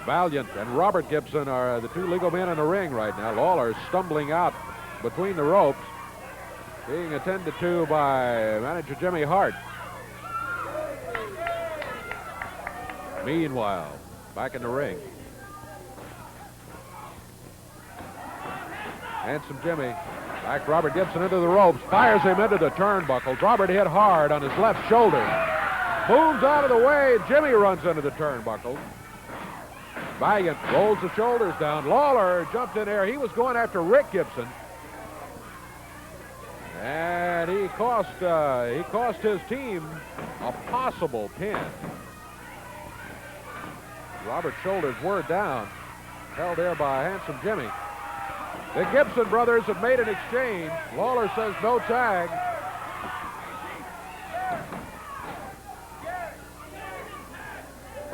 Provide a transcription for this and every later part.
Valiant and Robert Gibson are the two legal men in the ring right now. Lawler stumbling out between the ropes, being attended to by manager Jimmy Hart. Meanwhile, back in the ring, Handsome Jimmy backed Robert Gibson into the ropes, fires him into the turnbuckles. Robert hit hard on his left shoulder. Moves out of the way. Jimmy runs into the turnbuckles. Valiant rolls the shoulders down. Lawler jumped in there. He was going after Rick Gibson. And he cost his team a possible pin. Robert's shoulders were down, held there by Handsome Jimmy. The Gibson brothers have made an exchange. Lawler says no tag.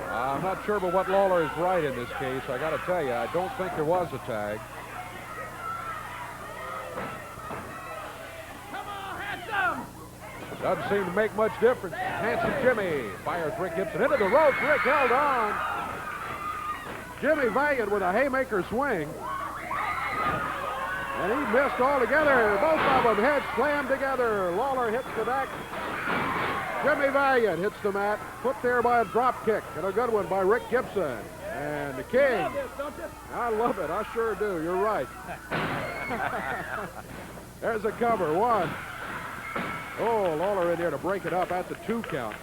I'm not sure but what Lawler is right in this case. I got to tell you, I don't think there was a tag. Come on, Handsome! Doesn't seem to make much difference. Handsome Jimmy fires Rick Gibson into the ropes. Rick held on. Jimmy Valiant with a haymaker swing. And he missed altogether. Both of them heads slammed together. Lawler hits the back. Jimmy Valiant hits the mat. Put there by a drop kick. And a good one by Rick Gibson. And the King. You love this, don't you? I love it. I sure do. You're right. There's a cover. One. Oh, Lawler in there to break it up at the 2 count.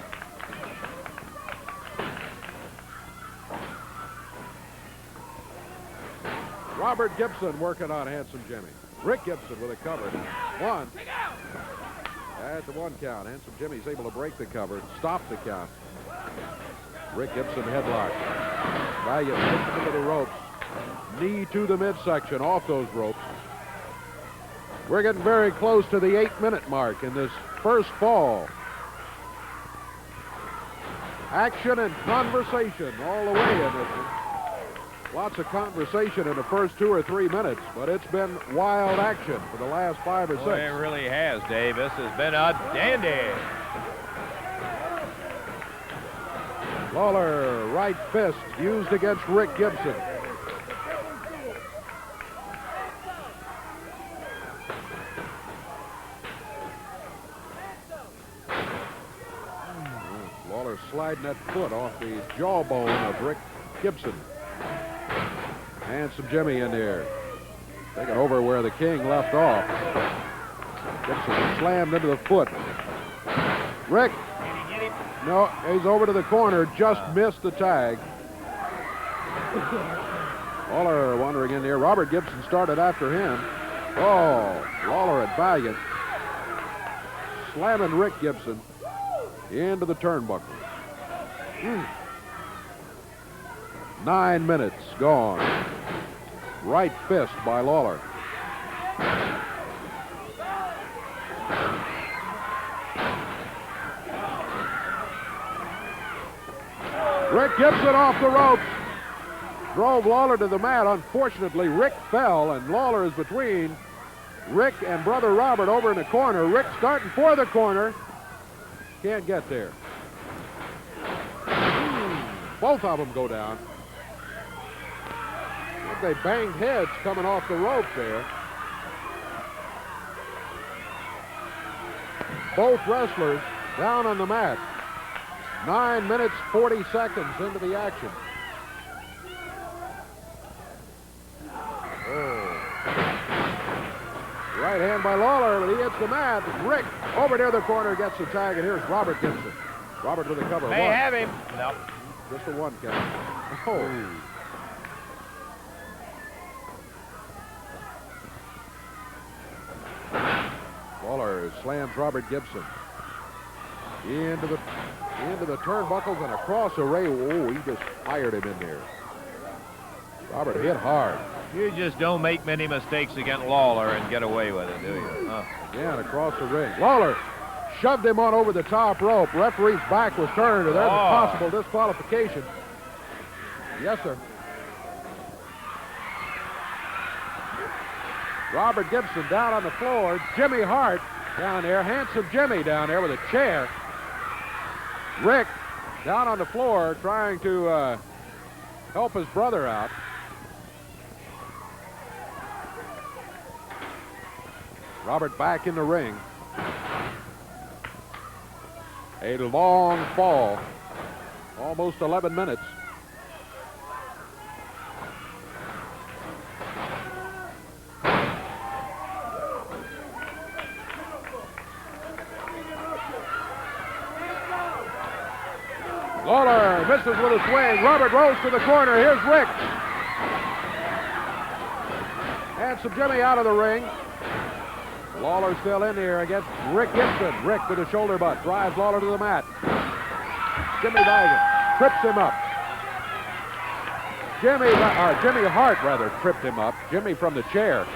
Robert Gibson working on Handsome Jimmy. Rick Gibson with a cover. One. At the 1 count. Handsome Jimmy's able to break the cover, stop the count. Rick Gibson headlock. Valiant hits him into the ropes. Knee to the midsection off those ropes. We're getting very close to the 8-minute mark in this first fall. Action and conversation all the way in this one. Lots of conversation in the first 2 or 3 minutes, but it's been wild action for the last 5 or 6. Boy, it really has, Dave. This has been a dandy. Lawler, right fist used against Rick Gibson. Lawler sliding that foot off the jawbone of Rick Gibson. Handsome Jimmy in there. Taking over where the King left off. Gibson slammed into the foot. Rick. No, he's over to the corner. Just missed the tag. Lawler wandering in there. Robert Gibson started after him. Oh, Lawler at Valiant. Slamming Rick Gibson into the turnbuckle. 9 minutes gone. Right fist by Lawler. Rick Gibson off the ropes. Drove Lawler to the mat. Unfortunately, Rick fell, and Lawler is between Rick and brother Robert over in the corner. Rick starting for the corner. Can't get there. Both of them go down. They banged heads coming off the rope there. Both wrestlers down on the mat. 9 minutes, 40 seconds into the action. Oh. Right hand by Lawler, but he hits the mat. Rick over near the corner gets the tag, and here's Robert Gibson. Robert with the cover. May have him. No. Just a 1 count. Oh. Lawler slams Robert Gibson into the turnbuckles and across the ray. Oh, he just fired him in there. Robert hit hard. You just don't make many mistakes against Lawler and get away with it, do you? Huh? Yeah, and across the ring. Lawler shoved him on over the top rope. Referee's back was turned, and there's a possible disqualification. Yes, sir. Robert Gibson down on the floor. Jimmy Hart down there. Handsome Jimmy down there with a chair. Rick down on the floor trying to help his brother out. Robert back in the ring. A long fall. Almost 11 minutes. Lawler misses with a swing. Robert rolls to the corner. Here's Rick. Handsome Jimmy out of the ring. Lawler still in here against Rick Gibson. Rick with a shoulder butt drives Lawler to the mat. Jimmy Valiant trips him up. Jimmy Hart rather tripped him up. Jimmy from the chair.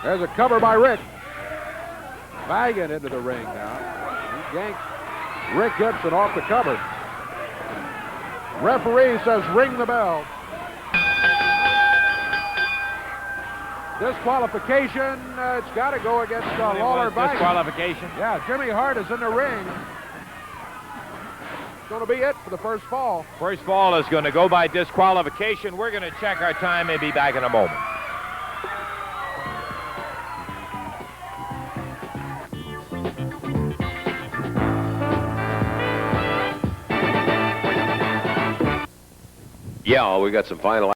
There's a cover by Rick. Valiant into the ring now. He yanks Rick Gibson off the cover. Referee says ring the bell. Disqualification. It's got to go against Lawler. Disqualification. Yeah, Jimmy Hart is in the ring. It's going to be it for the first fall. First fall is going to go by disqualification. We're going to check our time and be back in a moment. Yeah, we got some final